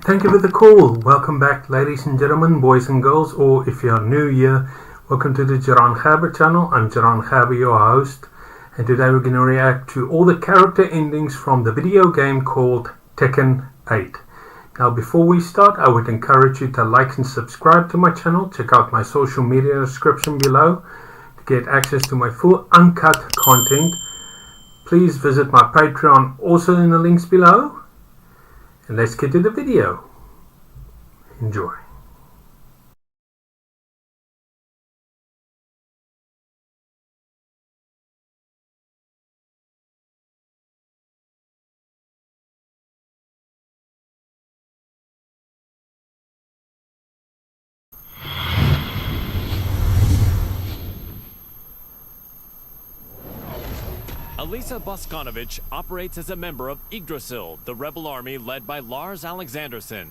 Thank you for the call. Welcome back, ladies and gentlemen, boys and girls, or if you're new here, welcome to the Gérann Gerber channel. I'm Gérann Gerber, your host, and today we're going to react to all the character endings from the video game called Tekken 8. Now, before we start, I would encourage you to like and subscribe to my channel. Check out my social media description below to get access to my full uncut content. Please visit my Patreon, also in the links below. And let's get to the video. Enjoy. Alisa Boskonovich operates as a member of Yggdrasil, the rebel army led by Lars Alexanderson.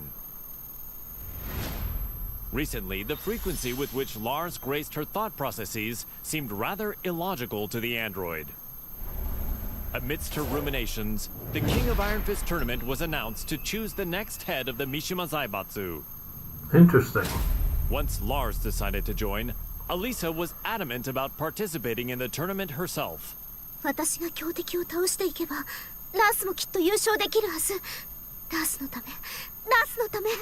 Recently, the frequency with which Lars graced her thought processes seemed rather illogical to the android. Amidst her ruminations, the King of Iron Fist tournament was announced to choose the next head of the Mishima Zaibatsu. Interesting. Once Lars decided to join, Alisa was adamant about participating in the tournament herself. 私が強敵を倒していけばラースもきっと優勝できるはず。ラースのため、ラースのため。ラー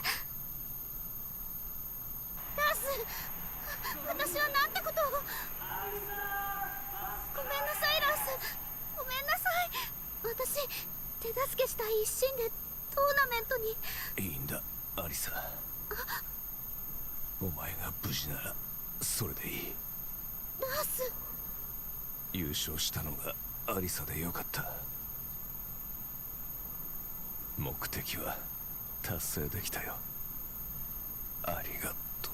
ス、私はなんてことを。ごめんなさい、ラース。ごめんなさい。私、手助けしたい一心でトーナメントに。いいんだ、アリサ。お前が無事ならそれでいい。ラース。優勝したのがアリサでよかった。目的は達成できたよ。ありがと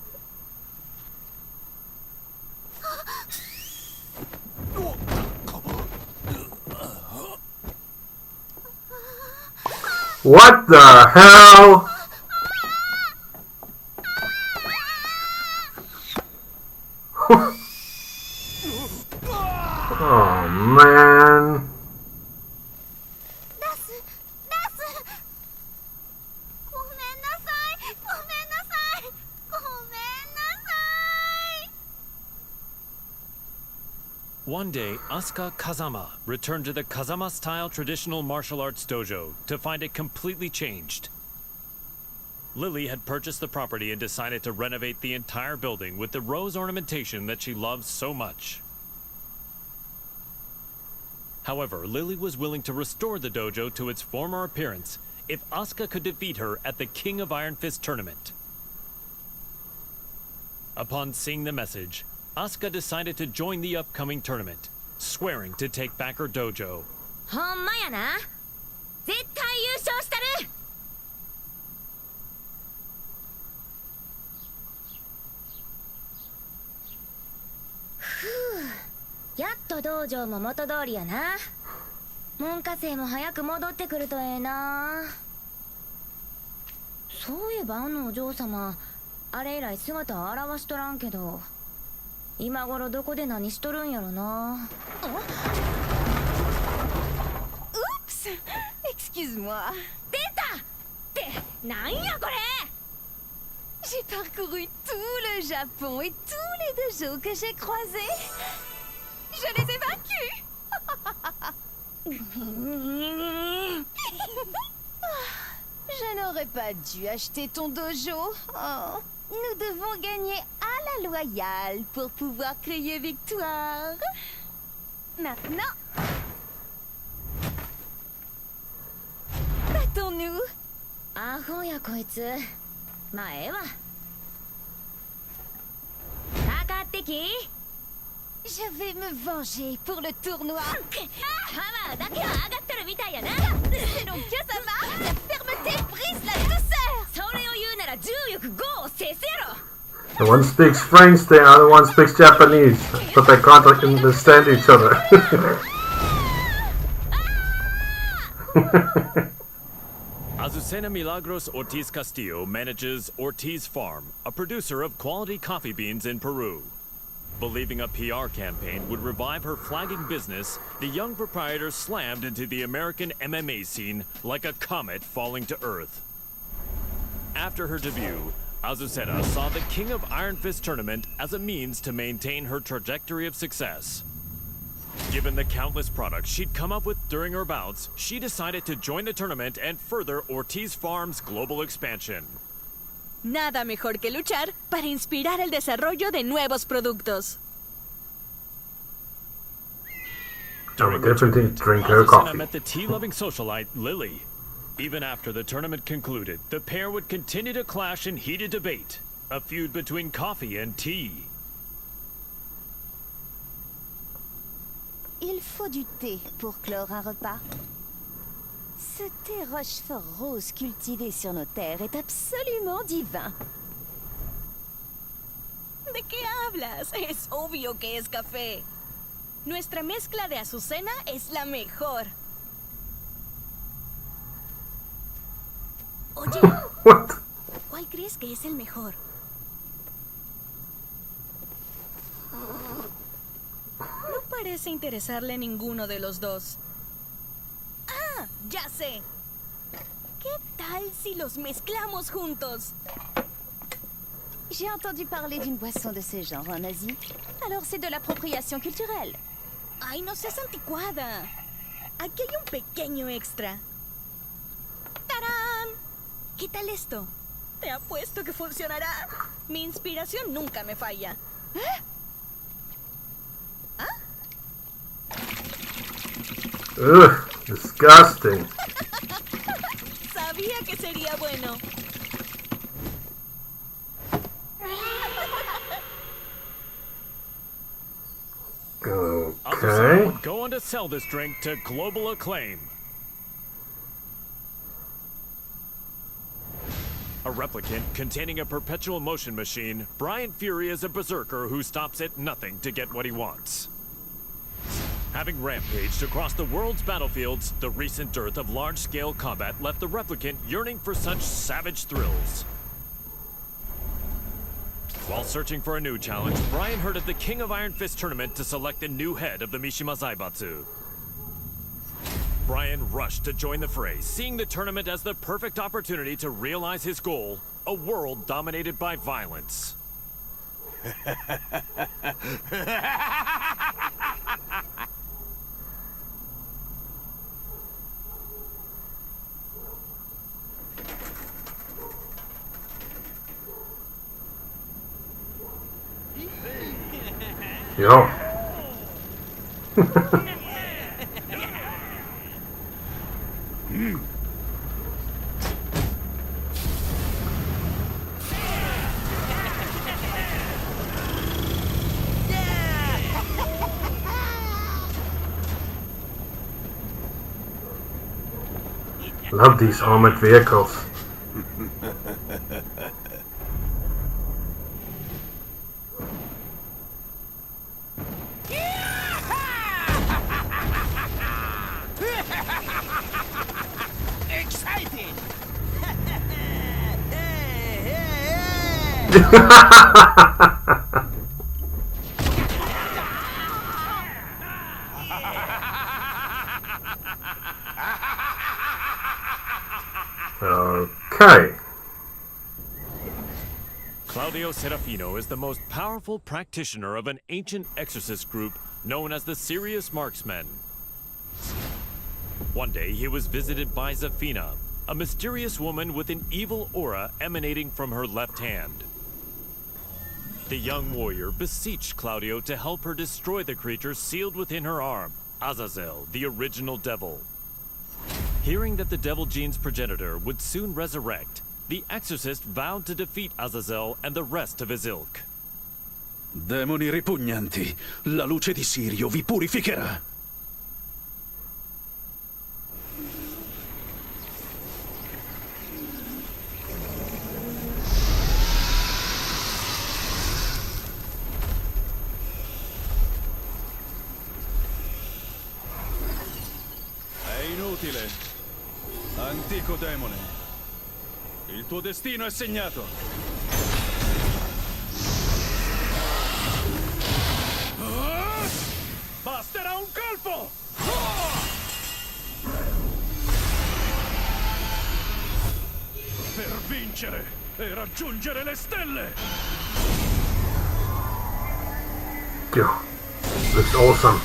う。What the hell? Oh man. ラス、ラス。ごめんなさい。ごめんなさい。ごめんなさい。One day, Asuka Kazama returned to the Kazama-style traditional martial arts dojo to find it completely changed. Lily had purchased the property and decided to renovate the entire building with the rose ornamentation that she loves so much. However, Lily was willing to restore the dojo to its former appearance if Asuka could defeat her at the King of Iron Fist tournament. Upon seeing the message, Asuka decided to join the upcoming tournament, swearing to take back her dojo. ほんまやな。絶対優勝したる。やっと道場も元通りやな。門下生も早く戻ってくるとええな。そういえばあのお嬢様、あれ以来姿を現しとらんけど、今頃どこで何しとるんやろな。Oups! Excuse-moi. 出たってなんやこれ。 J'ai parcouru tout le Japon et tous les dojos que j'ai croisés. Je les ai vaincus. Je n'aurais pas dû acheter ton dojo. Oh, nous devons gagner à la loyale pour pouvoir crier victoire. Maintenant, battons-nous. アホやこいつ。まあええわ。かかってき。 Je vais me venger pour le tournoi. パワーだけは上がっとるみたいやな。 C'est donc que ça marche. La fermeté brise la douceur. それを言うなら重力5を制せやろ。 The one speaks French, the other one speaks Japanese, but they can't understand each other. Azucena Milagros Ortiz Castillo manages Ortiz Farm, a producer of quality coffee beans in Peru. Believing a PR campaign would revive her flagging business, the young proprietor slammed into the American MMA scene like a comet falling to Earth. after her debut, Azucena saw the King of Iron Fist tournament as a means to maintain her trajectory of success. Given the countless products she'd come up with during her bouts, she decided to join the tournament and further Ortiz Farm's global expansion. Nada mejor que luchar para inspirar el desarrollo de nuevos productos. I would definitely drink her Azucena coffee. met the tea-loving socialite Lily. Even after the tournament concluded, the pair would continue to clash in heated debate, a feud between coffee and tea. Il faut du thé pour clore un repas. Ce thé rochefort rose cultivé sur nos terres est absolument divin. ¿De qué hablas? Es obvio que es café. Nuestra mezcla de azucena es la mejor. Oye, What? ¿cuál crees que es el mejor? No parece interesarle a ninguno de los dos. ¡Ah! ¡Ya sé! ¿Qué tal si los mezclamos juntos? J'ai entendu parler d'une boisson de ce genre en Asie. Alors c'est de l'appropriation culturelle. ¡Ay, no seas anticuada! Aquí hay un pequeño extra. ¡Tarán! ¿Qué tal esto? Te apuesto que funcionará. Mi inspiración nunca me falla. Ugh, disgusting. Sabía que sería bueno. Azucena Okay. would go on to sell this drink to global acclaim. A replicant containing a perpetual motion machine, Bryant Fury is a berserker who stops at nothing to get what he wants. Having rampaged across the world's battlefields, the recent dearth of large-scale combat left the replicant yearning for such savage thrills. While searching for a new challenge, Brian heard of the King of Iron Fist tournament to select the new head of the Mishima Zaibatsu. Brian rushed to join the fray, seeing the tournament as the perfect opportunity to realize his goal, a world dominated by violence. Yo. Love these armored vehicles. Exciting! Okay. Claudio Serafino is the most powerful practitioner of an ancient exorcist group known as the Serious Marksmen. One day, he was visited by Zafina, a mysterious woman with an evil aura emanating from her left hand. The young warrior beseeched Claudio to help her destroy the creature sealed within her arm, Azazel, the original devil. Hearing that the Devil Gene's progenitor would soon resurrect, the exorcist vowed to defeat Azazel and the rest of his ilk. Demoni ripugnanti, la luce di Sirio vi purificherà. È inutile. Antico demone. Il tuo destino è segnato. Basterà un colpo! Per vincere e raggiungere le stelle! Yeah, looks awesome.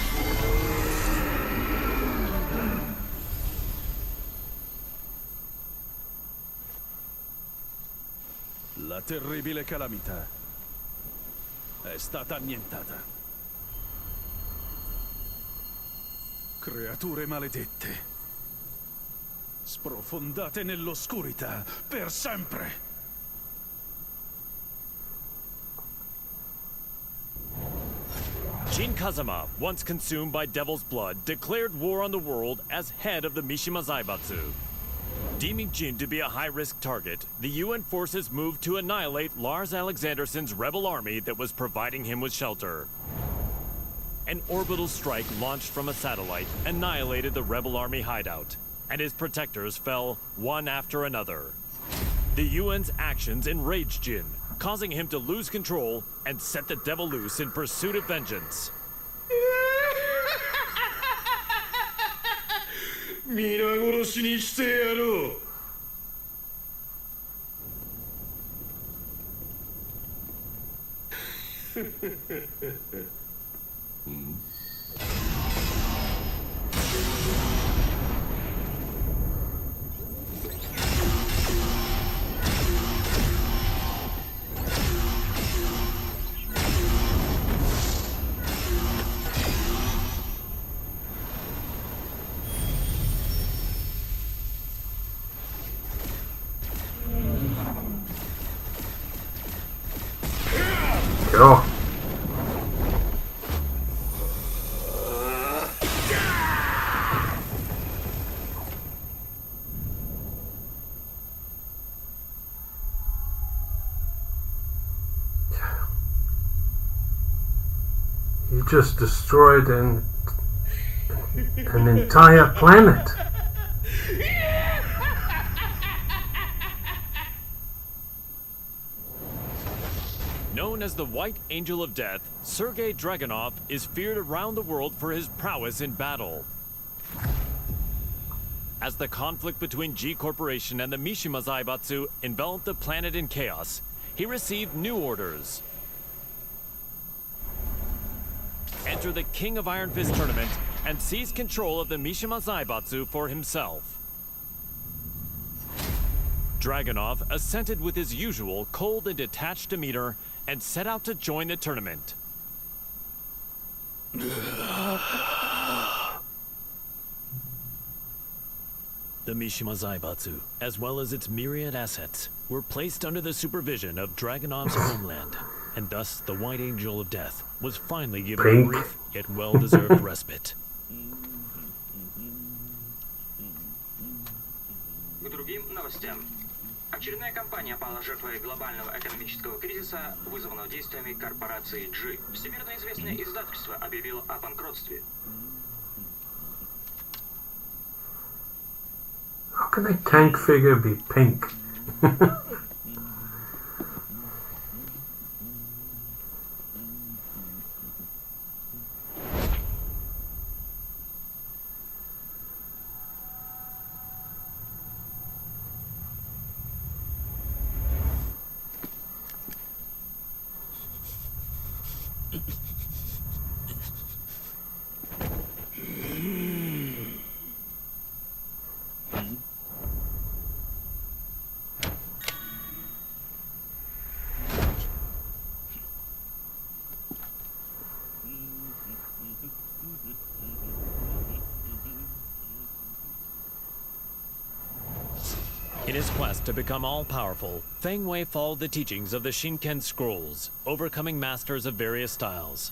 La terribile calamità è stata annientata. Creature maledette, sprofondate nell'oscurità per sempre. Jin Kazama, once consumed by Devil's Blood, declared war on the world as head of the Mishima Zaibatsu. Deeming Jin to be a high-risk target, the UN forces moved to annihilate Lars Alexandersson's rebel army that was providing him with shelter. An orbital strike launched from a satellite annihilated the rebel army hideout, and his protectors fell one after another. The UN's actions enraged Jin, causing him to lose control and set the devil loose in pursuit of vengeance. 皆殺しにしてやろう。Go. You just destroyed an entire planet. Known as the White Angel of Death, Sergei Dragunov is feared around the world for his prowess in battle. As the conflict between G Corporation and the Mishima Zaibatsu enveloped the planet in chaos, he received new orders. Enter the King of Iron Fist tournament and seize control of the Mishima Zaibatsu for himself. Dragunov assented with his usual cold and detached demeanor and set out to join the tournament. The Mishima Zaibatsu, as well as its myriad assets, were placed under the supervision of Dragunov's homeland, and thus the White Angel of Death was finally given a brief yet well-deserved respite. К другим новостям. Очередная компания пала жертвой глобального экономического кризиса, вызванного действиями корпорации G. Всемирно известное издательство объявило о банкротстве. How can a tank figure be pink? In his quest to become all-powerful, Feng Wei followed the teachings of the Shinken Scrolls, overcoming masters of various styles.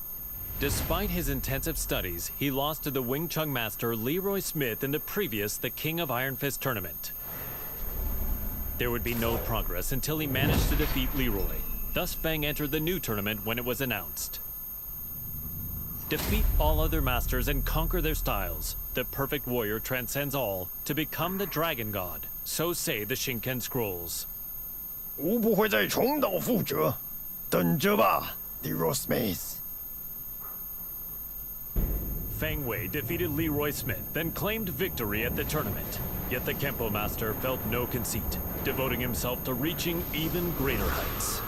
Despite his intensive studies, he lost to the Wing Chun master Leroy Smith in the previous The King of Iron Fist tournament. There would be no progress until he managed to defeat Leroy. Thus Feng entered the new tournament when it was announced. Defeat all other masters and conquer their styles. The perfect warrior transcends all to become the Dragon God. So say the Shinken Scrolls. 吾不会再重蹈覆辙，等着吧，Leroy Smith。Feng Wei defeated Leroy Smith, then claimed victory at the tournament. Yet the Kempo Master felt no conceit, devoting himself to reaching even greater heights.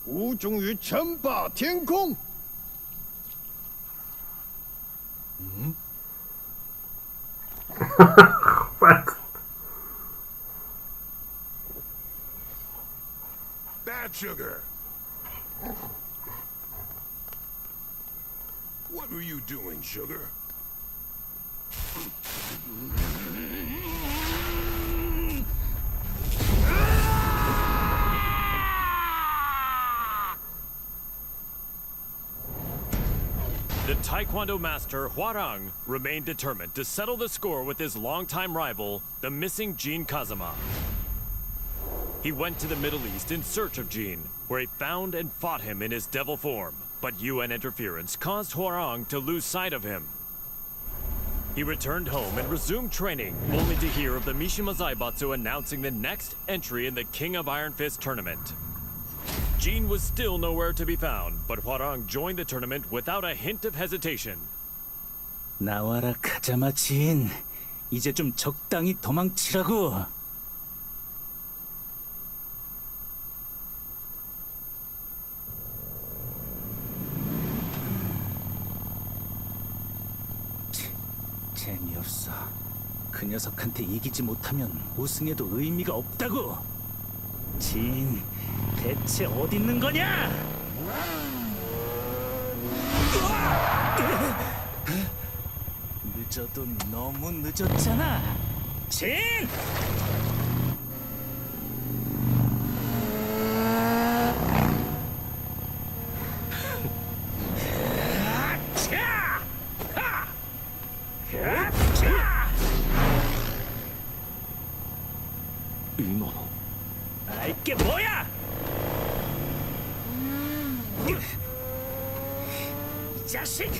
吾终于称霸天空。 What? Bad sugar. What were you doing, sugar? The Taekwondo master, Hwarang, remained determined to settle the score with his longtime rival, the missing Jin Kazama. He went to the Middle East in search of Jin, where he found and fought him in his devil form, but UN interference caused Hwarang to lose sight of him. He returned home and resumed training, only to hear of the Mishima Zaibatsu announcing the next entry in the King of Iron Fist tournament. Jin was still nowhere to be found, but Hwarang joined the tournament without a hint of hesitation. 나와라 카자마 진. 이제 좀 적당히 도망치라고. 재미없어. 그 녀석한테 이기지 못하면 우승에도 의미가 없다고. 진, 대체 어디 있는 거냐? 늦어도 너무 늦었잖아. 진! 아, 이게 뭐야? 이 자식!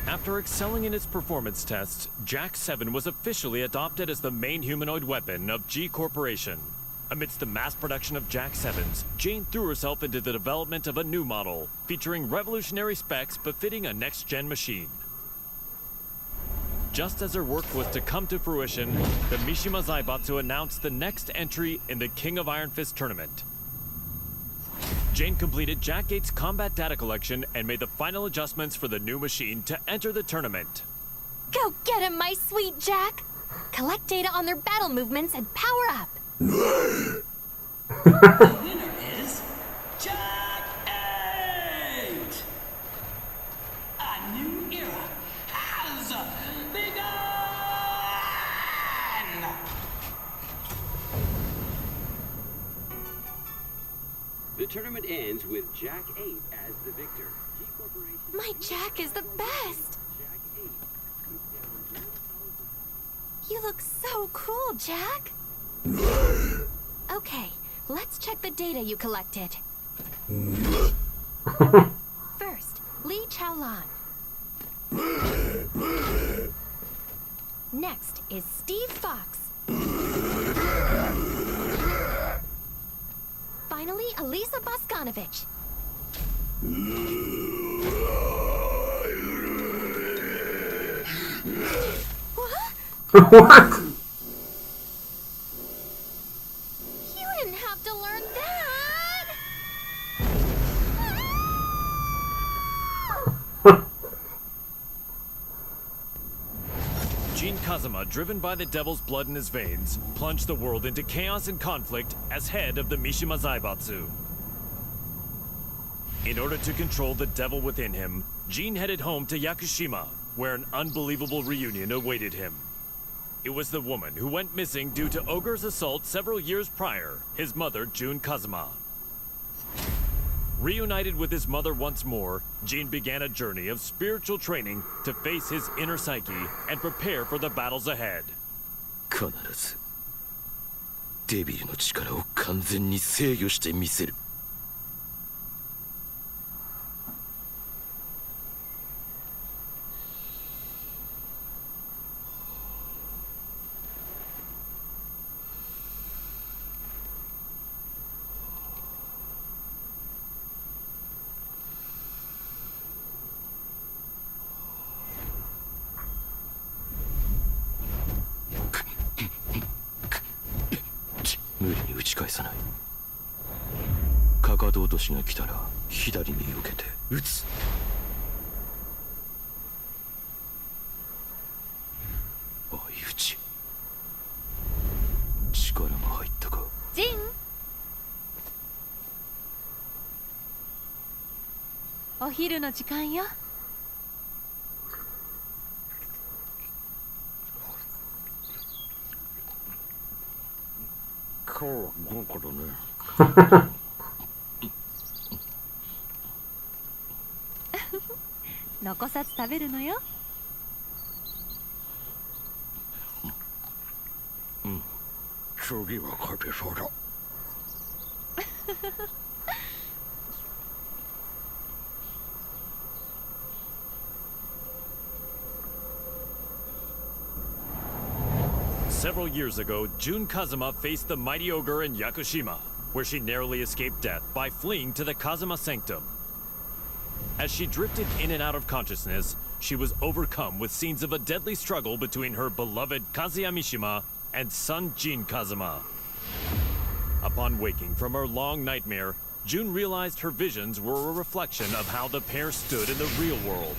After excelling in its performance tests, Jack 7 was officially adopted as the main humanoid weapon of G Corporation. Amidst the mass production of Jack 7s, Jane threw herself into the development of a new model, featuring revolutionary specs befitting a next-gen machine. Just as her work was to come to fruition, the Mishima Zaibatsu announced the next entry in the King of Iron Fist tournament. Jane completed Jack 8's combat data collection and made the final adjustments for the new machine to enter the tournament. Go get him, my sweet Jack! Collect data on their battle movements and power up! The winner is Jack 8! A new era has begun! The tournament ends with Jack 8 as the victor. My Jack is the best! You look so cool, Jack! Okay, let's check the data you collected. First, Li Chaolan. Next is Steve Fox. Finally, Elisa Boskanovich. What? What? You didn't have to learn that! Jin Kazama, driven by the devil's blood in his veins, plunged the world into chaos and conflict as head of the Mishima Zaibatsu. In order to control the devil within him, Jin headed home to Yakushima, where an unbelievable reunion awaited him. It was the woman who went missing due to Ogre's assault several years prior, his mother, Jun Kazama. Reunited with his mother once more, Jin began a journey of spiritual training to face his inner psyche and prepare for the battles ahead. 必ずデビルの力を完全に制御してみせる。無理に打ち返さない。かかと落としが来たら左に避けて打つ。相打ち。力が入ったか。ジン、お昼の時間よ。今日は豪華だね。残さず食べるのよ。うん、次は勝てそうだ。Several years ago, Jun Kazama faced the mighty ogre in Yakushima, where she narrowly escaped death by fleeing to the Kazama Sanctum. As she drifted in and out of consciousness, she was overcome with scenes of a deadly struggle between her beloved Kazuya Mishima and son Jin Kazama. Upon waking from her long nightmare, Jun realized her visions were a reflection of how the pair stood in the real world.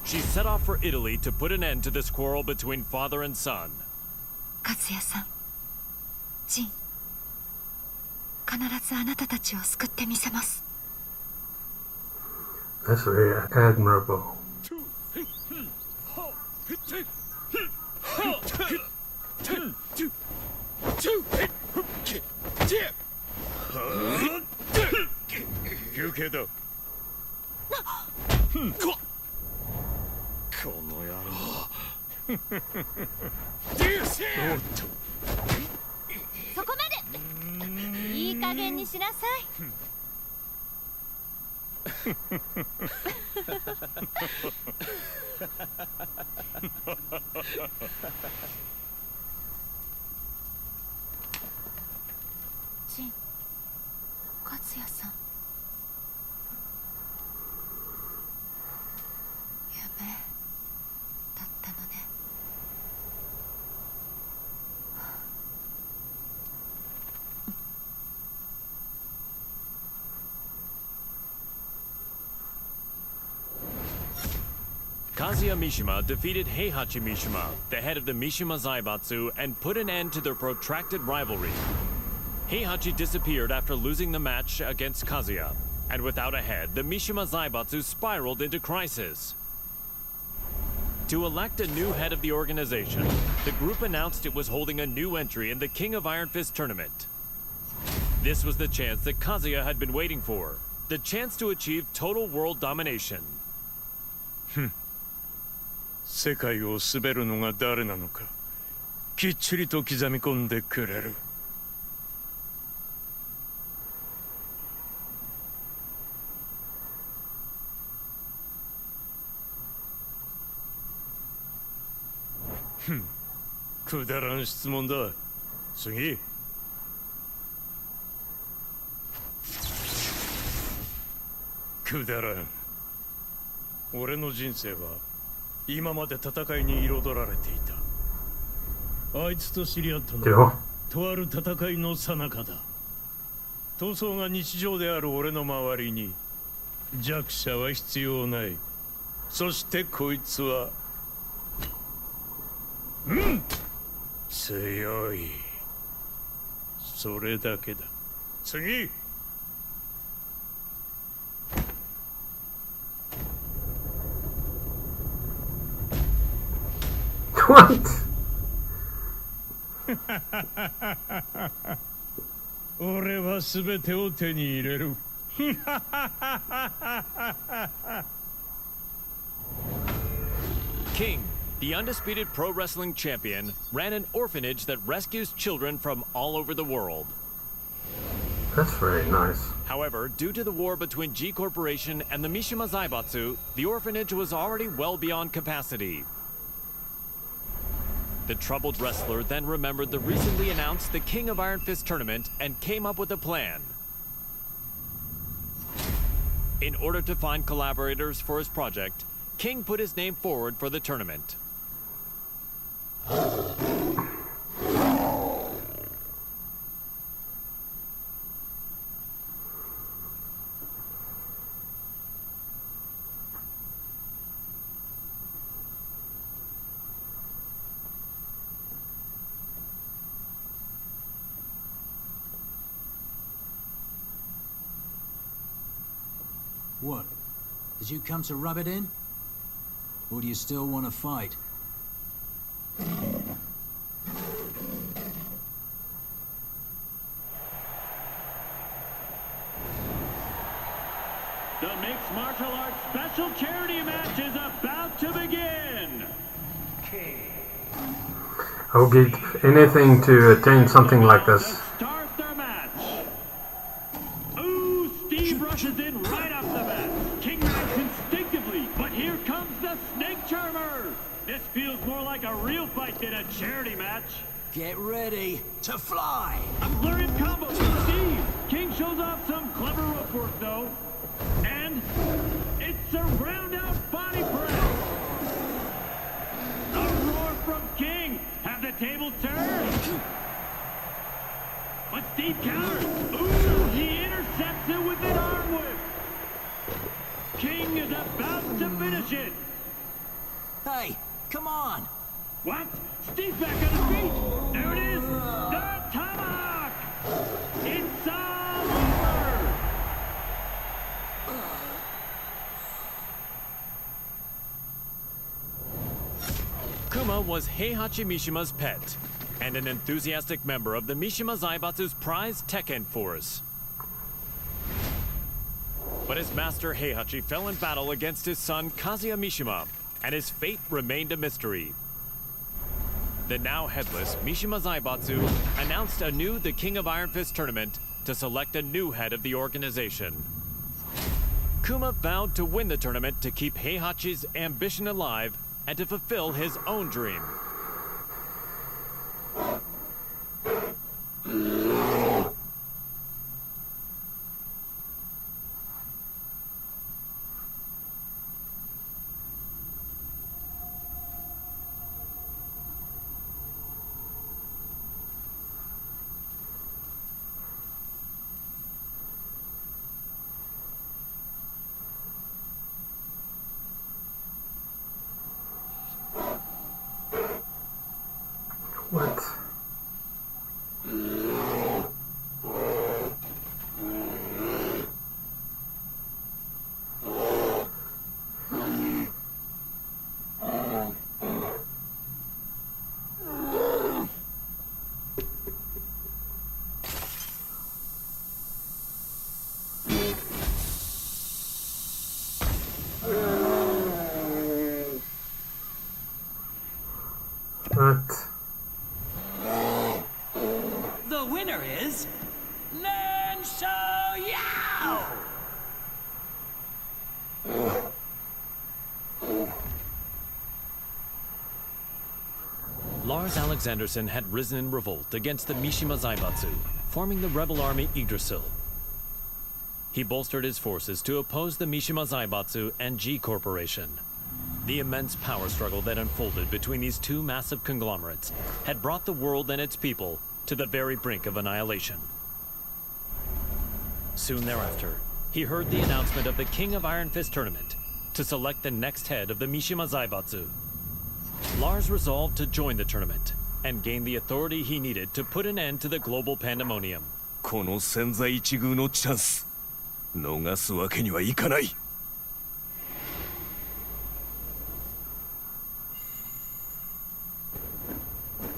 She set off for Italy to put an end to this quarrel between father and son. 和也さん、ジン、必ずあなたたちを救ってみせます。That's very admirable. So こまで。いい加減にしなさい。ジン、和也さん。夢だったのね。Kazuya Mishima defeated Heihachi Mishima, the head of the Mishima Zaibatsu, and put an end to their protracted rivalry. Heihachi disappeared after losing the match against Kazuya, and without a head, the Mishima Zaibatsu spiraled into crisis. To elect a new head of the organization, the group announced it was holding a new entry in the King of Iron Fist tournament. This was the chance that Kazuya had been waiting for, the chance to achieve total world domination. 世界を滑るのが誰なのかきっちりと刻み込んでくれる。くだらん質問だ。次。くだらん。俺の人生は今まで戦いに彩られていた。あいつと知り合ったのはとある戦いの最中だ。闘争が日常である俺の周りに弱者は必要ない。そしてこいつは強い。それだけだ。次。What? は全てを手に入れる。King, the undisputed pro wrestling champion, ran an orphanage that rescues children from all over the world. That's very nice. However, due to the war between G Corporation and the Mishima Zaibatsu, the orphanage was already well beyond capacity. The troubled wrestler then remembered the recently announced the King of Iron Fist tournament and came up with a plan. In order to find collaborators for his project, King put his name forward for the tournament. What? Did you come to rub it in? Or do you still want to fight? The mixed martial arts special charity match is about to begin. I would give anything to attain something like this. Start their match. Ooh, Steve rushes in right off the bat. King reacts instinctively, but here comes the snake charmer. This feels more like a real fight than a charity match. Get ready to fly! A flurry of combos from Steve. King shows off some clever rope work though. And it's a round-out body press. A roar from King. Have the tables turned? But Steve counters. Ooh, he intercepts it with an arm whip. King is about to finish it. Hey, come on! What? Steve's back on his feet. There it is. The tomahawk. It's all over. Kuma was Heihachi Mishima's pet, and an enthusiastic member of the Mishima Zaibatsu's prized Tekken force. But his master Heihachi fell in battle against his son Kazuya Mishima, and his fate remained a mystery. The now headless Mishima Zaibatsu announced anew the King of Iron Fist tournament to select a new head of the organization. Kuma vowed to win the tournament to keep Heihachi's ambition alive and to fulfill his own dream. What? The winner is Len Xiaoyao! Lars Alexanderson had risen in revolt against the Mishima Zaibatsu, forming the rebel army Yggdrasil. He bolstered his forces to oppose the Mishima Zaibatsu and G Corporation. The immense power struggle that unfolded between these two massive conglomerates had brought the world and its people to the very brink of annihilation. Soon thereafter, he heard the announcement of the King of Iron Fist tournament to select the next head of the Mishima Zaibatsu. Lars resolved to join the tournament and gain the authority he needed to put an end to the global pandemonium. この千載一遇のチャンス、逃すわけにはいかない。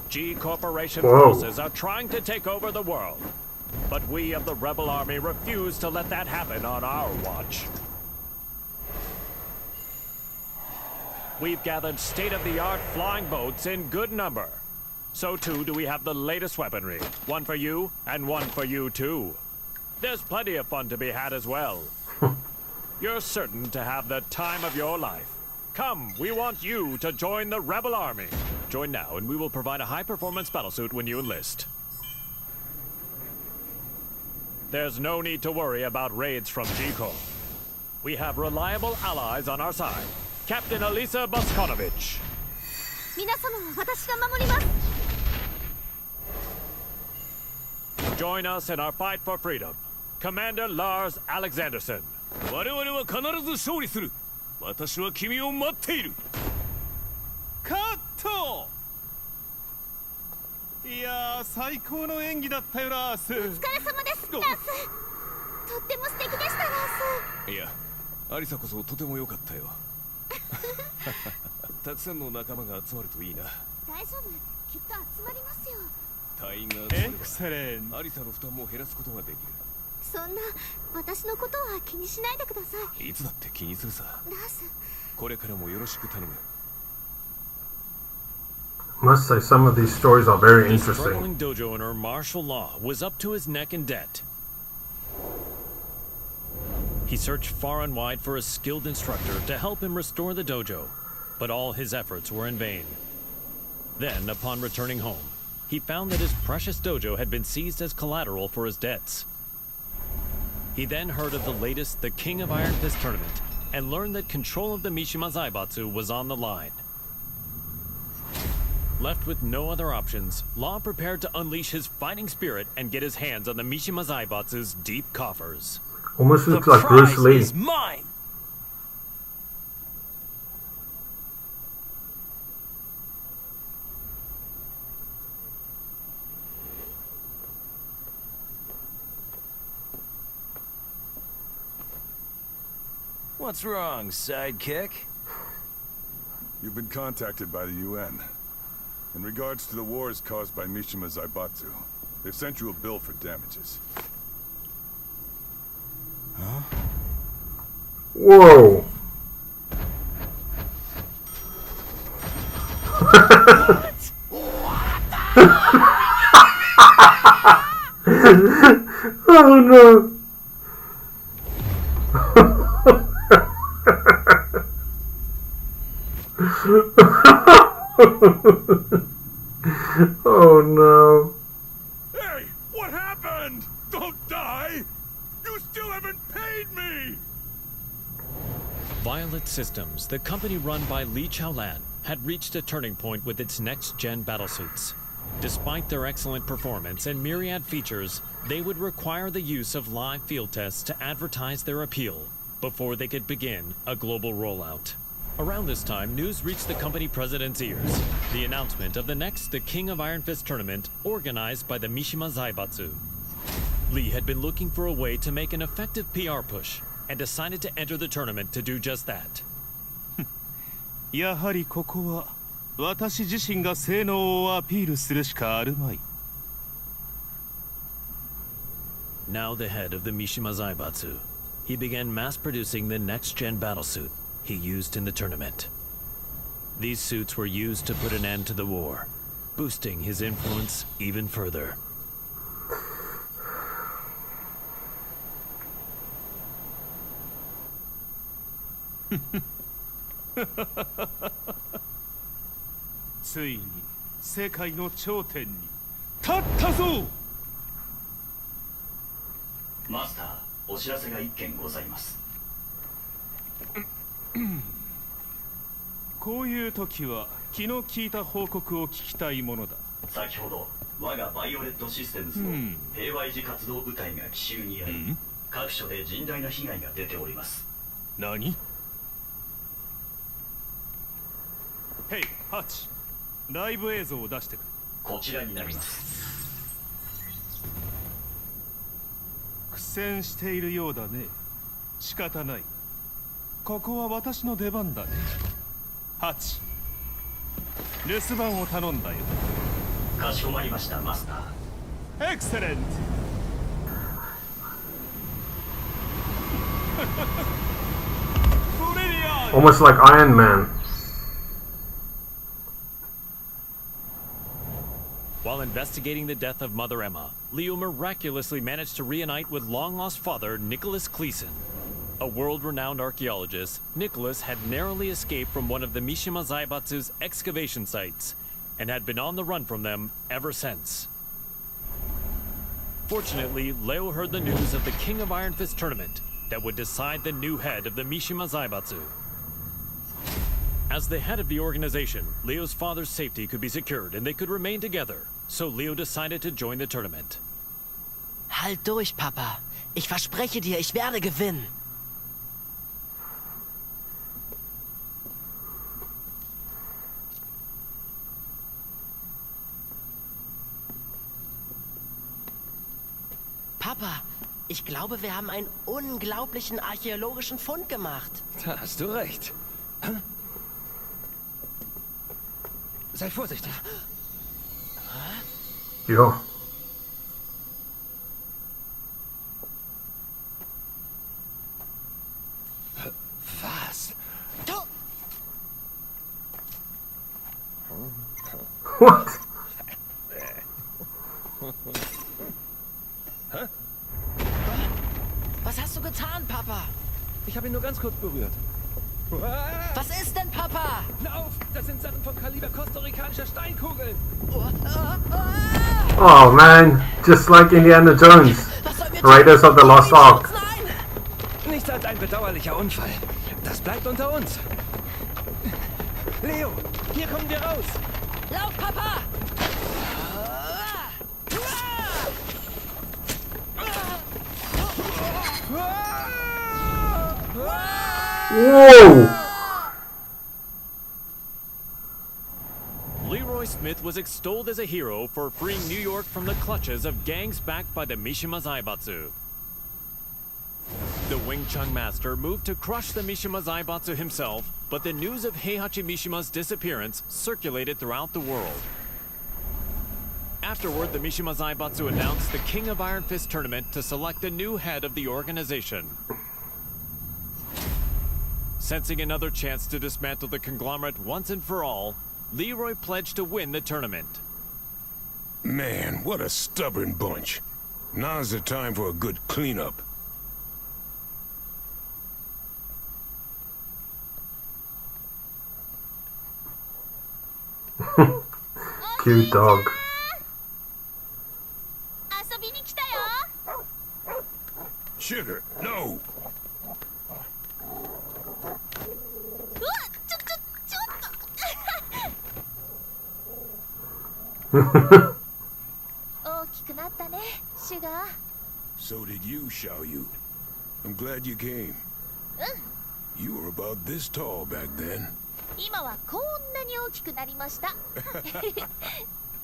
G Corporation forces are trying to take over the world. But we of the rebel army refuse to let that happen on our watch. We've gathered state-of-the-art flying boats in good number. So too do we have the latest weaponry. One for you, and one for you too. There's plenty of fun to be had as well. You're certain to have the time of your life. Come, we want you to join the rebel army. Join now and we will provide a high-performance battlesuit when you enlist. There's no need to worry about raids from G-Corps. We have reliable allies on our side. Captain Elisa Boskonovich. 皆様は私が守ります。 Join us in our fight for freedom. Commander Lars Alexanderson. 我々は必ず勝利する。私は君を待っている。カット。いやー、最高の演技だったよ、ラース。お疲れ様です、ラース。とっても素敵でした、ラース。いや、アリサこそとても良かったよ。たくさんの仲間が集まるといいな。大丈夫、きっと集まりますよ。隊員が集まればエクセレン。アリサの負担も減らすことができる。そんな私のことは気にしないでください。いつだって気にするさ。ラース。これからもよろしく頼む。 Must say some of these stories are very The interesting. struggling dojo owner martial law was up to his neck in debt. He searched far and wide for a skilled instructor to help him restore the dojo, but all his efforts were in vain. Then, upon returning home, he found that his precious dojo had been seized as collateral for his debts. He then heard of the latest The King of Iron Fist tournament and learned that control of the Mishima Zaibatsu was on the line. Left with no other options, Law prepared to unleash his fighting spirit and get his hands on the Mishima Zaibatsu's deep coffers. Almost looks like Bruce Lee. Is mine. What's wrong, sidekick? You've been contacted by the UN. In regards to the wars caused by Mishima Zaibatsu, they've sent you a bill for damages. Huh? Whoa! Oh no! Oh no. Hey! What happened? Don't die! You still haven't paid me! Violet Systems, the company run by Li Chaolan, had reached a turning point with its next-gen battlesuits. Despite their excellent performance and myriad features, they would require the use of live field tests to advertise their appeal before they could begin a global rollout. Around this time, news reached the company president's ears. The announcement of the next The King of Iron Fist tournament organized by the Mishima Zaibatsu. Lee had been looking for a way to make an effective PR push and decided to enter the tournament to do just that. やはりここは私自身が性能をアピールするしかあるまい。Now the head of the Mishima Zaibatsu, he began mass-producing the next-gen battlesuit he used in the tournament. These suits were used to put an end to the war, boosting his influence even further. Master, お知らせが一件ございます。こういう時は気の利いた報告を聞きたいものだ。先ほど我がバイオレットシステムズの平和維持活動部隊が奇襲に遭い、各所で甚大な被害が出ております。何？ヘイ、ハッチ、ライブ映像を出してくれ。こちらになります。苦戦しているようだね。仕方ない。ここは私の出番だね。ハチ、留守番を頼んだよ。かしこまりました、マスター。エクセレント。Almost like Iron Man. While investigating the death of Mother Emma, Leo miraculously managed to reunite with long-lost father Nicholas Cleason. A world-renowned archaeologist, Nicholas had narrowly escaped from one of the Mishima Zaibatsu's excavation sites and had been on the run from them ever since. Fortunately, Leo heard the news of the King of Iron Fist tournament that would decide the new head of the Mishima Zaibatsu. As the head of the organization, Leo's father's safety could be secured and they could remain together, so Leo decided to join the tournament. Halt durch, Papa. Ich verspreche dir, ich werde gewinnen. Papa, ich glaube, wir haben einen unglaublichen archäologischen Fund gemacht. Da hast du recht. Sei vorsichtig. Ja. Was? What? Hä? Was hast du getan, Papa? Ich habe ihn nur ganz kurz berührt. Was ist denn, Papa? Lauf! Das sind Sachen von Kaliber kostarikanischer Steinkugeln. Oh man, just like Indiana Jones, Raiders of the Lost Ark. Nichts als ein bedauerlicher Unfall. Das bleibt unter uns. Leo, hier kommen wir raus. Lauf, Papa! Whoa! Leroy Smith was extolled as a hero for freeing New York from the clutches of gangs backed by the Mishima Zaibatsu. The Wing Chun master moved to crush the Mishima Zaibatsu himself, but the news of Heihachi Mishima's disappearance circulated throughout the world. Afterward, the Mishima Zaibatsu announced the King of Iron Fist tournament to select a new head of the organization. Sensing another chance to dismantle the conglomerate once and for all, Leroy pledged to win the tournament. Man, what a stubborn bunch. Now's the time for a good cleanup. Cute dog. Sugar, no! So did you, Xiaoyu. I'm glad you came. You were about this tall back then.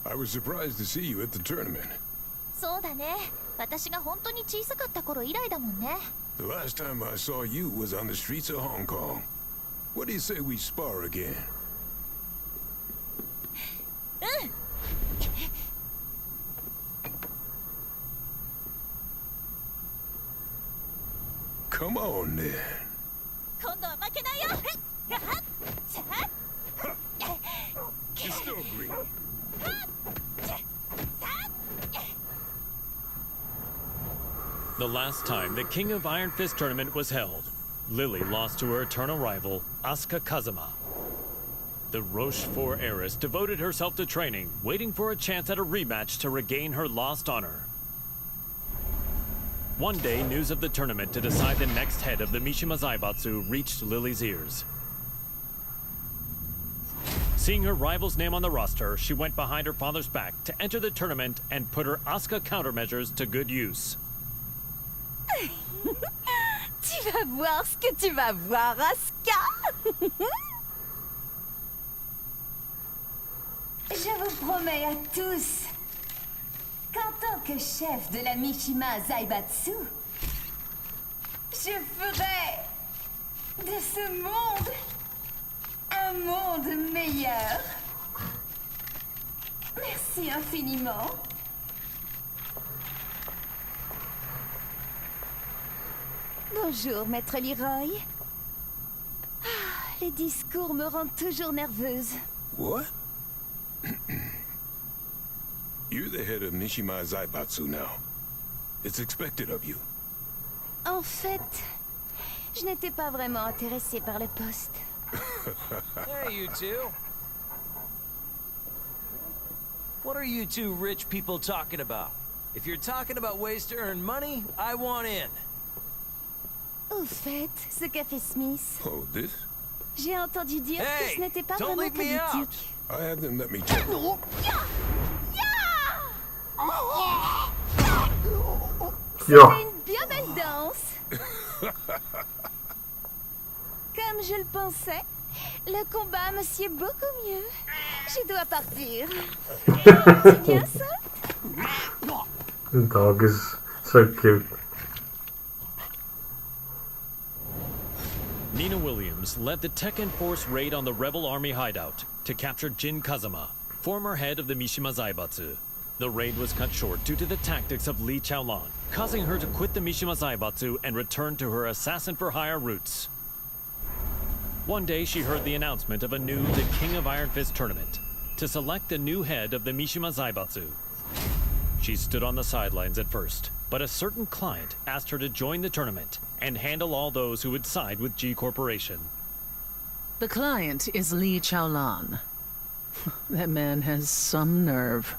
I was surprised to see you at the tournament. The last time I saw you was on the streets of Hong Kong. What do you say we spar again? Come on, then. You're still green. The last time the King of Iron Fist tournament was held, Lily lost to her eternal rival, Asuka Kazama. The Rochefort heiress devoted herself to training, waiting for a chance at a rematch to regain her lost honor. One day, news of the tournament to decide the next head of the Mishima Zaibatsu reached Lily's ears. Seeing her rival's name on the roster, she went behind her father's back to enter the tournament and put her Asuka countermeasures to good use. Tu vas voir ce que tu vas voir, Asuka. Je vous promets à tous qu'en tant que chef de la Mishima Zaibatsu, je ferai de ce monde un monde meilleur. Merci infiniment. Bonjour, Maître Leroy. Les discours me rendent toujours nerveuse. What? You're the head of Mishima Zaibatsu now. It's expected of you. En fait, je n'étais pas vraiment intéressée par le poste. Hey, you two. What are you two rich people talking about? If you're talking about ways to earn money, I want in. Au fait, ce café Smith. Oh, this? J'ai entendu dire que ce n'était pas vraiment politique. I had them let me check. C'était une bien belle danse. Comme je le pensais, le combat me sied beaucoup mieux. Je dois partir. Tu viens, Salt? The dog is so cute. Nina Williams led the Tekken Force raid on the rebel army hideout to capture Jin Kazama, former head of the Mishima Zaibatsu. The raid was cut short due to the tactics of Li Chaolan, causing her to quit the Mishima Zaibatsu and return to her assassin-for-hire roots. One day she heard the announcement of a new The King of Iron Fist tournament to select the new head of the Mishima Zaibatsu. She stood on the sidelines at first, but a certain client asked her to join the tournament and handle all those who would side with G Corporation. The client is Li Chaolan. That man has some nerve.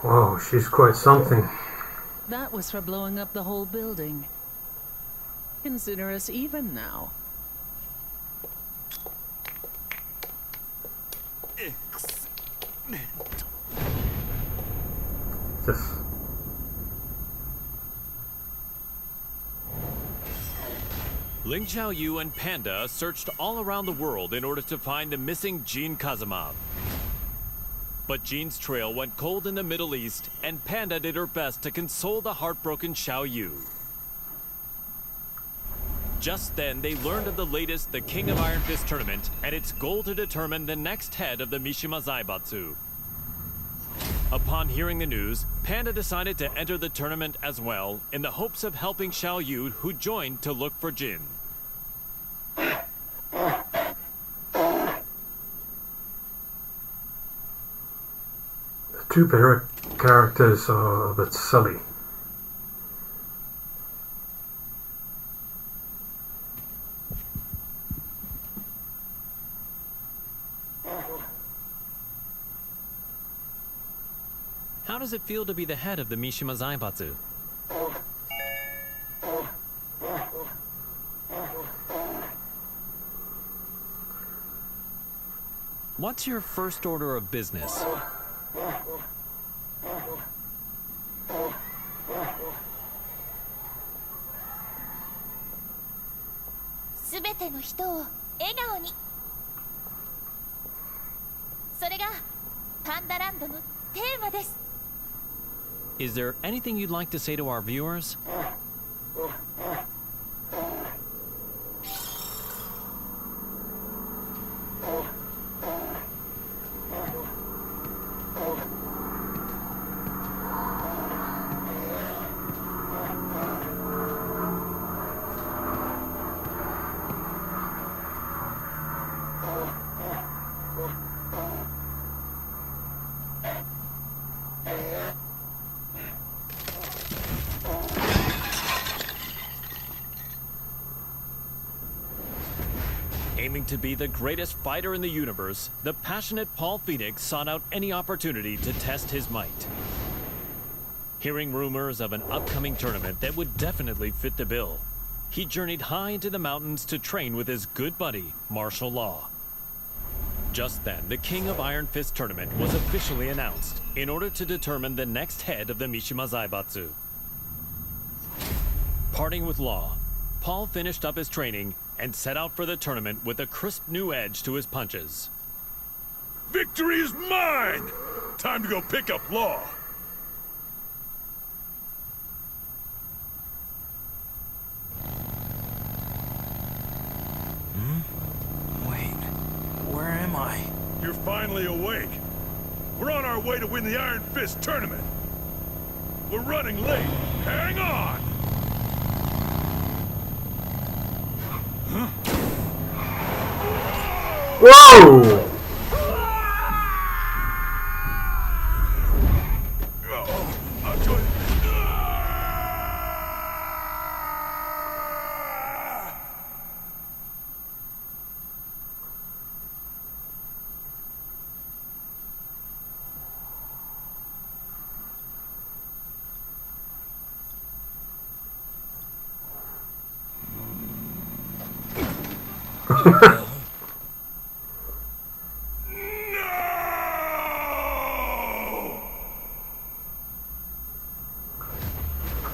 Whoa, she's quite something. That was for blowing up the whole building. Consider us even now. Yes. Ling Xiaoyu and Panda searched all around the world in order to find the missing Jin Kazama. But Jin's trail went cold in the Middle East, and Panda did her best to console the heartbroken Xiaoyu. Just then, they learned of the latest The King of Iron Fist tournament and its goal to determine the next head of the Mishima Zaibatsu. Upon hearing the news, Panda decided to enter the tournament as well, in the hopes of helping Xiaoyu, who joined to look for Jin. The two characters are a bit silly. How does it feel to be the head of the Mishima Zaibatsu? What's your first order of business? Is there anything you'd like to say to our viewers? Aiming to be the greatest fighter in the universe, the passionate Paul Phoenix sought out any opportunity to test his might. Hearing rumors of an upcoming tournament that would definitely fit the bill, he journeyed high into the mountains to train with his good buddy, Martial Law. Just then, the King of Iron Fist tournament was officially announced in order to determine the next head of the Mishima Zaibatsu. Parting with Law, Paul finished up his training and set out for the tournament with a crisp new edge to his punches. Victory is mine! Time to go pick up Law. Where am I? You're finally awake. We're on our way to win the Iron Fist tournament. We're running late. Hang on! Huh? Whoa!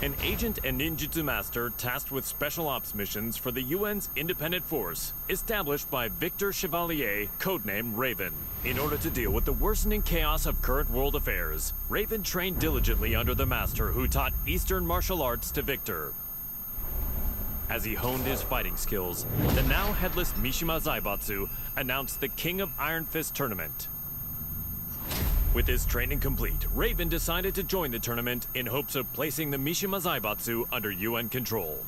An agent and ninjutsu master tasked with special ops missions for the UN's independent force, established by Victor Chevalier, codenamed Raven. In order to deal with the worsening chaos of current world affairs, Raven trained diligently under the master who taught Eastern martial arts to Victor. As he honed his fighting skills, the now headless Mishima Zaibatsu announced the King of Iron Fist tournament. With his training complete, Raven decided to join the tournament in hopes of placing the Mishima Zaibatsu under UN control.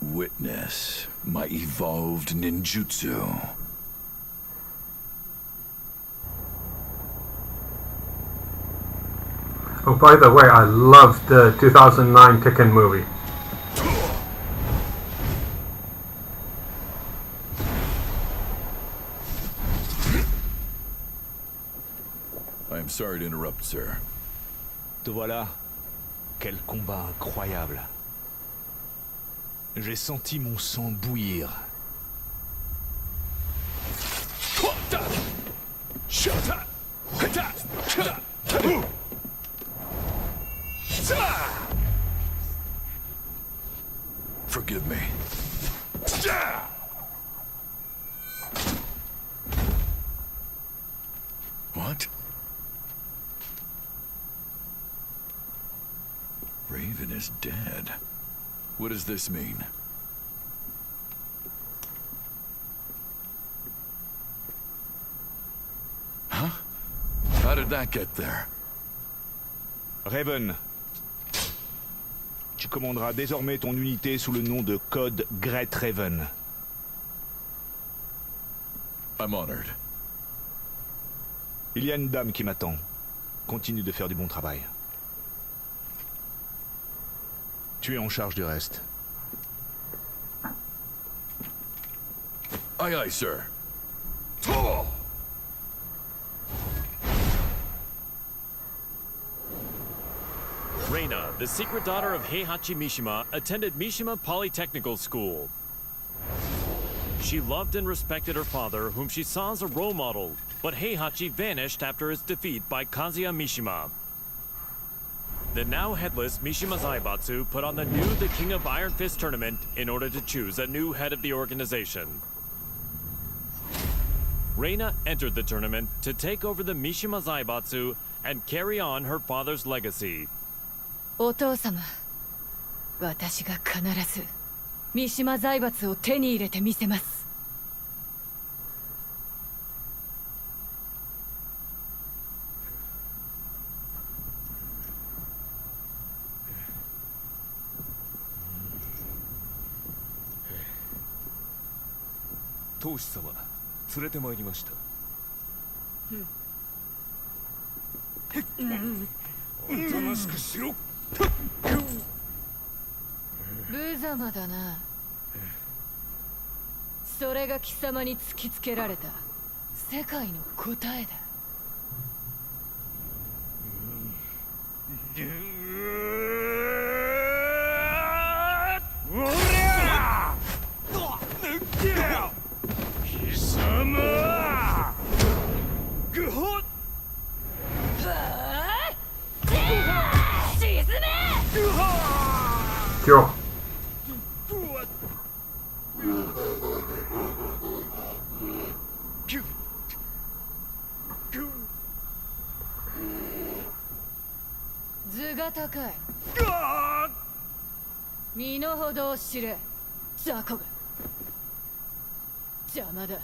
Witness my evolved ninjutsu. Oh, by the way, I loved the 2009 Tekken movie. I'm sorry to interrupt, sir. Te voilà. Quel combat incroyable. J'ai senti mon sang bouillir. Forgive me. What? Raven is dead. What does this mean? Huh? How did that get there? Raven, tu commanderas désormais ton unité sous le nom de code Great Raven. I'm honored. Il y a une dame qui m'attend. Continue de faire du bon travail. Tu es en charge du reste. Aye, aye, sir. Reina, the secret daughter of Heihachi Mishima, attended Mishima Polytechnical School. She loved and respected her father, whom she saw as a role model, but Heihachi vanished after his defeat by Kazuya Mishima. The now headless Mishima Zaibatsu put on the The King of Iron Fist tournament in order to choose a new head of the organization. Reina entered the tournament to take over the Mishima Zaibatsu and carry on her father's legacy. お父様、私が必ず三島財閥を手に入れてみせます。当主様、連れてまいりました。おとなしくしろ。無様だな。それが貴様に突きつけられた世界の答えだ。おりゃ！貴様！ぐほっ！沈め！Yo.図が高い。身の程を知れ、雑魚が。邪魔だ。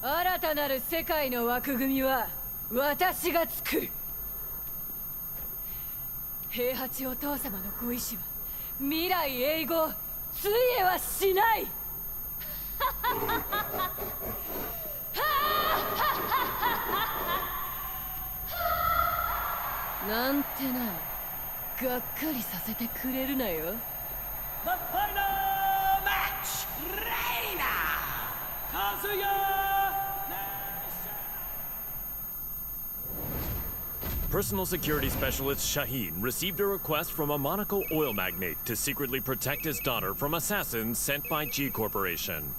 新たなる世界の枠組みは私が作る。平八お父様のご意志は未来永劫ついえはしない。なんてな、がっかりさせてくれるなよ。 The final match! Reina! Kazuya! Personal security specialist Shaheen received a request from a Monaco oil magnate to secretly protect his daughter from assassins sent by G Corporation.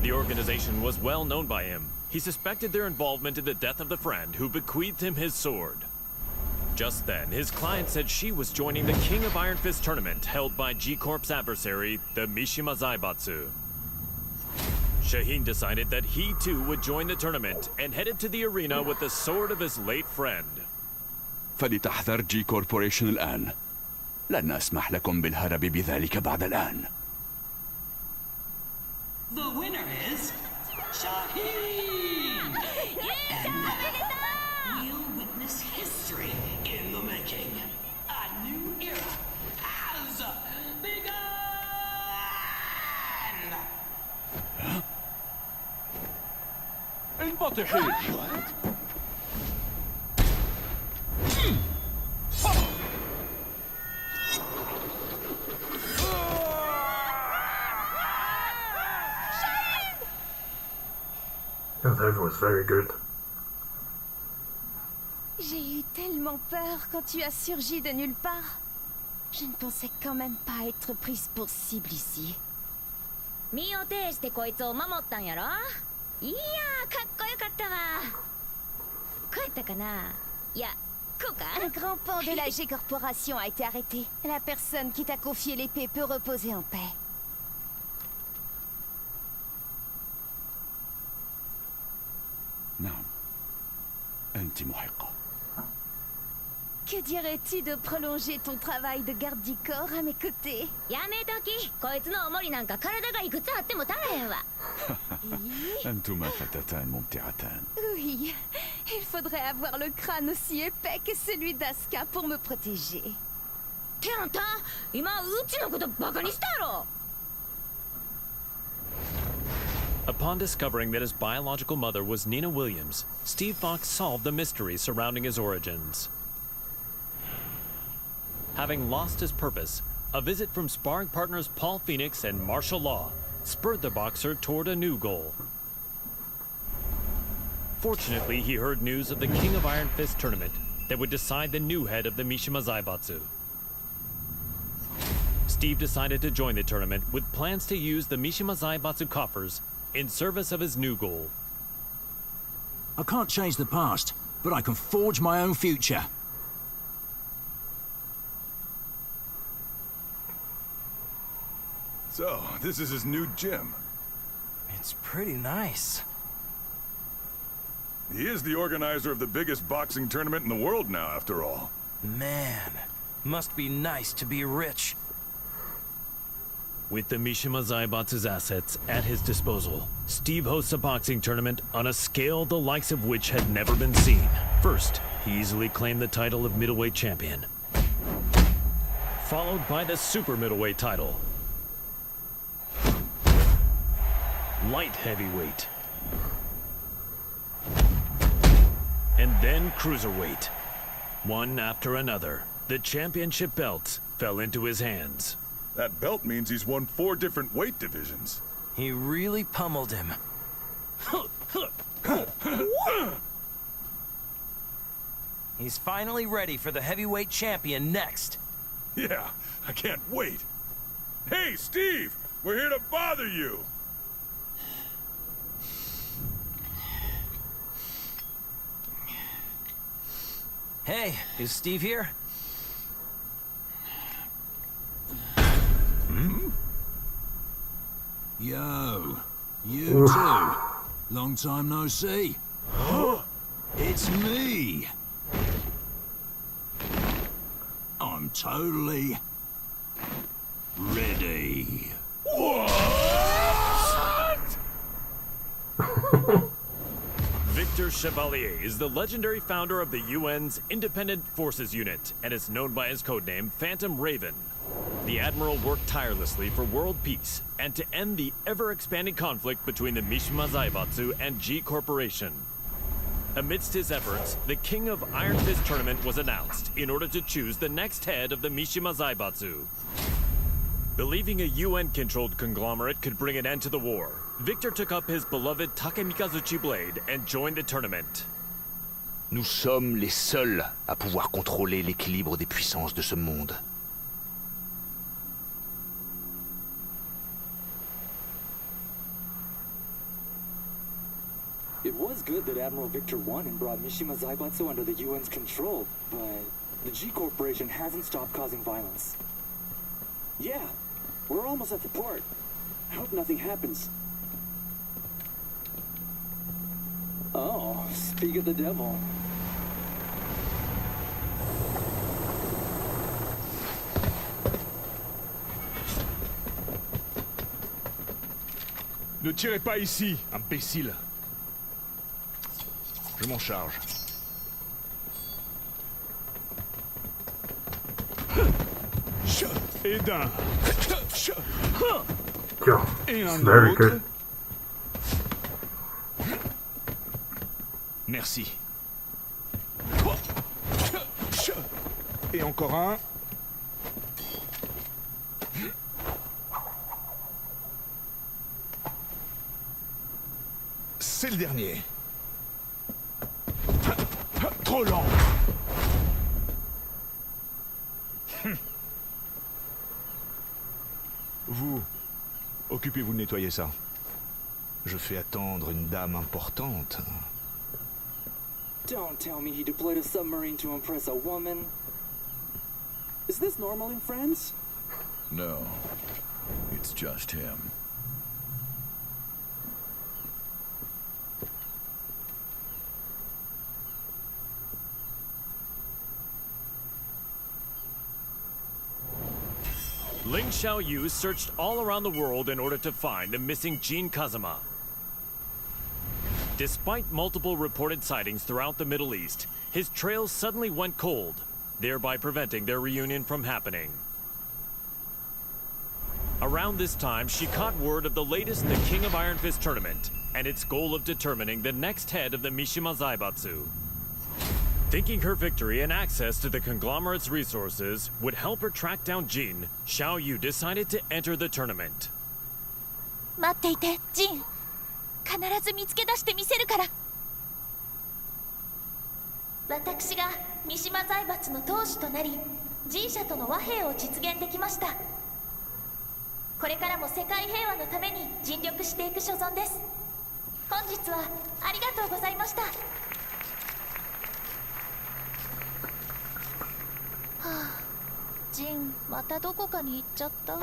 The organization was well known by him. He suspected their involvement in the death of the friend who bequeathed him his sword. Just then, his client said she was joining the King of Iron Fist tournament held by G Corp's adversary, the Mishima Zaibatsu. Shaheen decided that he too would join the tournament and headed to the arena with the sword of his late friend. فلتحذر جي كوربوريشن الآن. لن أسمح لكم بالهرب بذلك بعد الآن. The winner is Shaheen! And we'll witness history in the making. A new era has begun! انبطحي! Oh, that was very good. J'ai eu tellement peur quand tu as surgi de nulle part. Je ne pensais quand même pas être prise pour cible ici. 身を挺してこいつを守ったんやろ。いやー、かっこよかったわ。こうやったかな。いや、こうか。Un grand pan de la G Corporation a été arrêté. La personne qui t'a confié l'épée peut reposer en paix. نعم. أنت محقة. Que dirais-tu de prolonger ton travail de garde du corps à mes côtés? やめとき。こいつのおもりなんか体がいくつあっても足らへんわ。أنتما فتاتان ممتعتان. Oui, il faudrait avoir le crâne aussi épais que celui d'Asuka pour me protéger. ってあんた、今うちのことバカにしたやろ。 Upon discovering that his biological mother was Nina Williams, Steve Fox solved the mystery surrounding his origins. Having lost his purpose, a visit from sparring partners Paul Phoenix and Martial Law spurred the boxer toward a new goal. Fortunately, he heard news of the King of Iron Fist tournament that would decide the new head of the Mishima Zaibatsu. Steve decided to join the tournament with plans to use the Mishima Zaibatsu coffers in service of his new goal. I can't change the past, but I can forge my own future. So, this is his new gym. It's pretty nice. He is the organizer of the biggest boxing tournament in the world now, after all. Man, must be nice to be rich. With the Mishima Zaibatsu's assets at his disposal, Steve hosts a boxing tournament on a scale the likes of which had never been seen. First, he easily claimed the title of middleweight champion, followed by the super middleweight title. light heavyweight, and then cruiserweight. One after another, the championship belts fell into his hands. That belt means he's won 4 different weight divisions. He really pummeled him. He's finally ready for the heavyweight champion next. Yeah, I can't wait. Hey, Steve! We're here to bother you! Hey, is Steve here? Yo, you too. Long time no see. It's me. I'm totally ready. What? Victor Chevalier is the legendary founder of the UN's Independent Forces Unit and is known by his codename Phantom Raven. The Admiral worked tirelessly for world peace and to end the ever-expanding conflict between the Mishima Zaibatsu and G Corporation. Amidst his efforts, the King of Iron Fist tournament was announced in order to choose the next head of the Mishima Zaibatsu. Believing a UN-controlled conglomerate could bring an end to the war, Victor took up his beloved Takemikazuchi blade and joined the tournament. Nous sommes les seuls à pouvoir contrôler l'équilibre des puissances de ce monde. It was good that Admiral Victor won and brought Mishima Zaibatsu under the UN's control, but the G Corporation hasn't stopped causing violence. Yeah, we're almost at the port. I hope nothing happens. Oh, speak of the devil. Ne tirez pas ici, imbécile. Je m'en charge. Et d'un. Et un Very autre. good. Merci. Et encore un. C'est le dernier. Trop lent. Vous, occupez-vous de nettoyer ça. Je fais attendre une dame importante. Don't tell me he deployed a submarine to impress a woman. Is this normal in France? No, it's just him. Ling Xiaoyu searched all around the world in order to find the missing Jin Kazama. Despite multiple reported sightings throughout the Middle East, his trails suddenly went cold, thereby preventing their reunion from happening. Around this time, she caught word of the latest The King of Iron Fist tournament and its goal of determining the next head of the Mishima Zaibatsu. Thinking her victory and access to the conglomerate's resources would help her track down Jin, Xiaoyu decided to enter the tournament. 待っていて、ジン。必ず見つけ出してみせるから。私が三島財閥の当主となり、G社との和平を実現できました。これからも世界平和のために尽力していく所存です。本日はありがとうございました。はあ、ジン、またどこかに行っちゃった。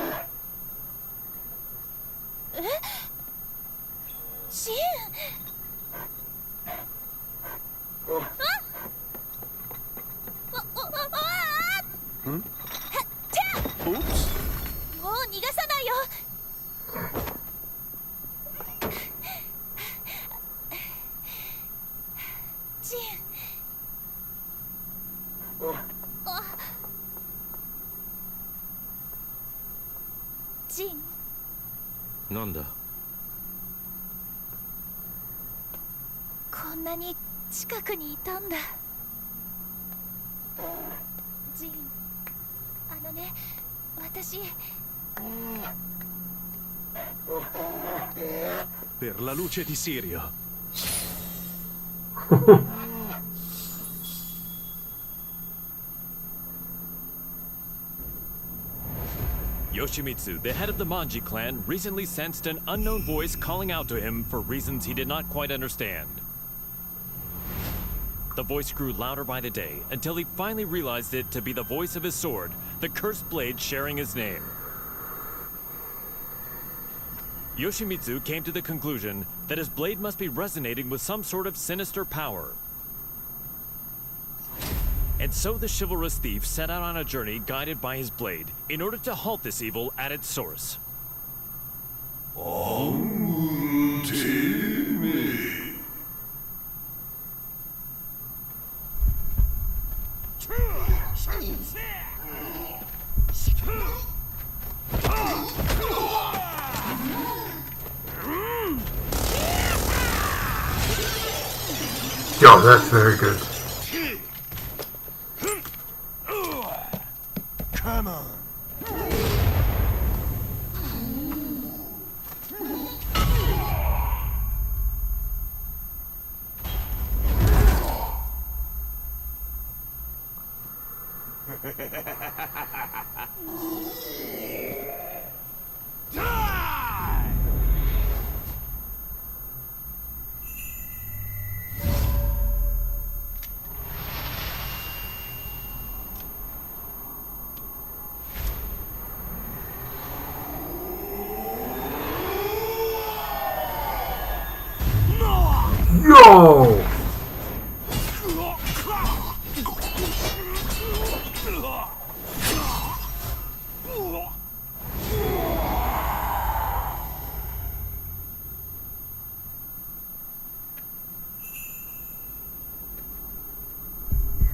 え？ジン！もう逃がさないよ。ジン。ジン。なんだ。こんなに近くにいたんだ。ジン、あのね、私。Per la luce di Sirio. Yoshimitsu, the head of the Manji clan, recently sensed an unknown voice calling out to him for reasons he did not quite understand. The voice grew louder by the day, until he finally realized it to be the voice of his sword, the cursed blade sharing his name. Yoshimitsu came to the conclusion that his blade must be resonating with some sort of sinister power. And so the chivalrous thief set out on a journey guided by his blade, in order to halt this evil at its source. Yo, that's very good. Come on. Yo!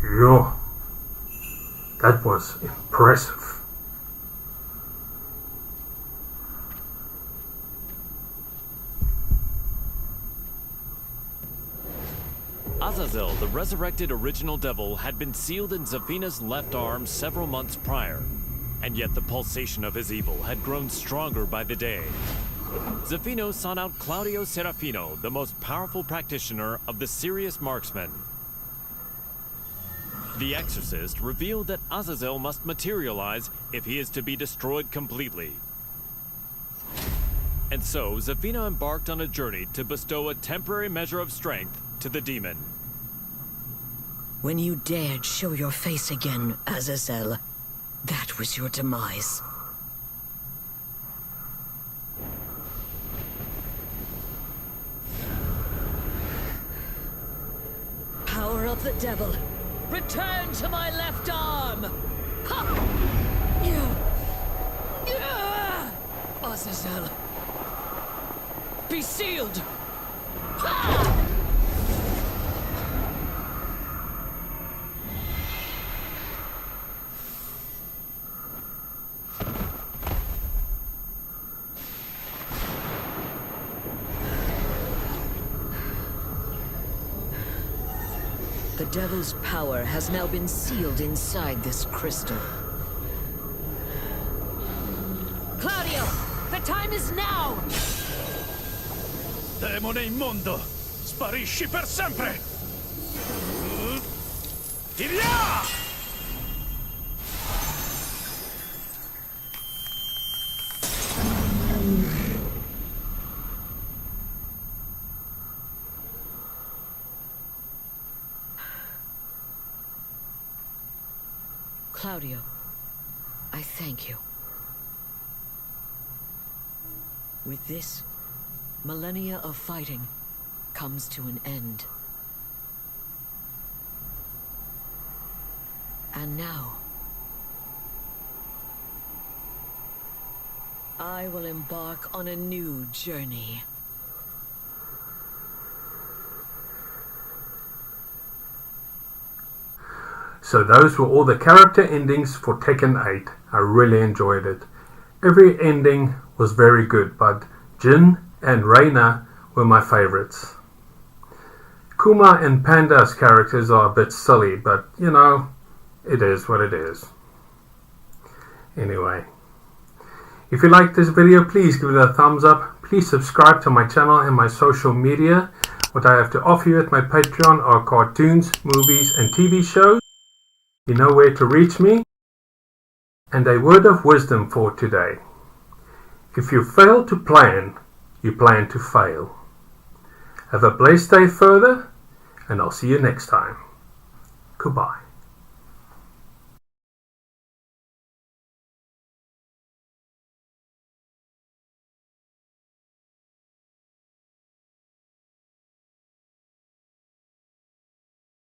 Yo, that was impressive. Azazel, the resurrected original devil, had been sealed in Zafina's left arm several months prior, and yet the pulsation of his evil had grown stronger by the day. Zafino sought out Claudio Serafino, the most powerful practitioner of the serious marksman. The exorcist revealed that Azazel must materialize if he is to be destroyed completely. And so, Zafina embarked on a journey to bestow a temporary measure of strength to the demon. When you dared show your face again, Azazel, that was your demise. Power of the devil, return to my left arm! Ha! Azazel, be sealed! Ha! The devil's power has now been sealed inside this crystal. Claudio, the time is now! Demone immondo! Sparisci per sempre! Di via! Claudio, I thank you. With this, millennia of fighting comes to an end. And now, I will embark on a new journey. So those were all the character endings for Tekken 8. I really enjoyed it. Every ending was very good, but Jin and Reina were my favorites. Kuma and Panda's characters are a bit silly, but you know, it is what it is. Anyway, if you like this video, please give it a thumbs up. Please subscribe to my channel and my social media. What I have to offer you at my Patreon are cartoons, movies and TV shows. You know where to reach me. And a word of wisdom for today. If you fail to plan, you plan to fail. Have a blessed day further, and I'll see you next time. Goodbye.